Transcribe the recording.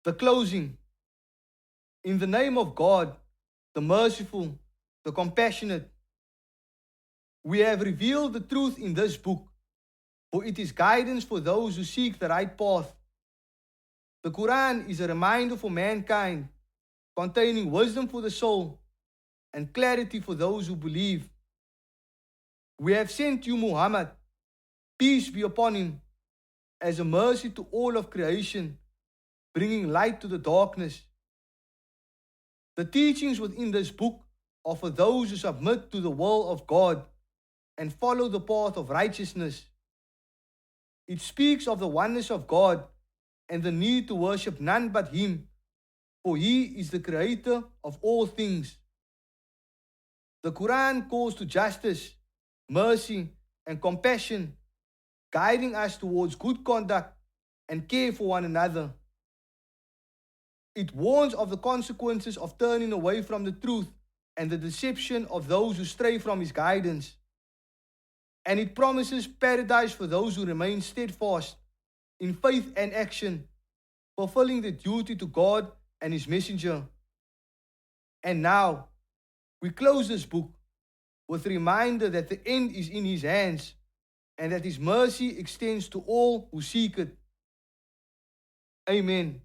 The closing. In the name of God, the merciful, the compassionate, we have revealed the truth in this book, for it is guidance for those who seek the right path. The Quran is a reminder for mankind, containing wisdom for the soul and clarity for those who believe. We have sent you Muhammad, peace be upon him, as a mercy to all of creation, bringing light to the darkness. The teachings within this book are for those who submit to the will of God and follow the path of righteousness. It speaks of the oneness of God and the need to worship none but Him, for He is the creator of all things. The Quran calls to justice, mercy, and compassion, guiding us towards good conduct and care for one another. It warns of the consequences of turning away from the truth and the deception of those who stray from His guidance. And it promises paradise for those who remain steadfast in faith and action, fulfilling the duty to God and His messenger. And now, we close this book with a reminder that the end is in His hands and that His mercy extends to all who seek it. Amen.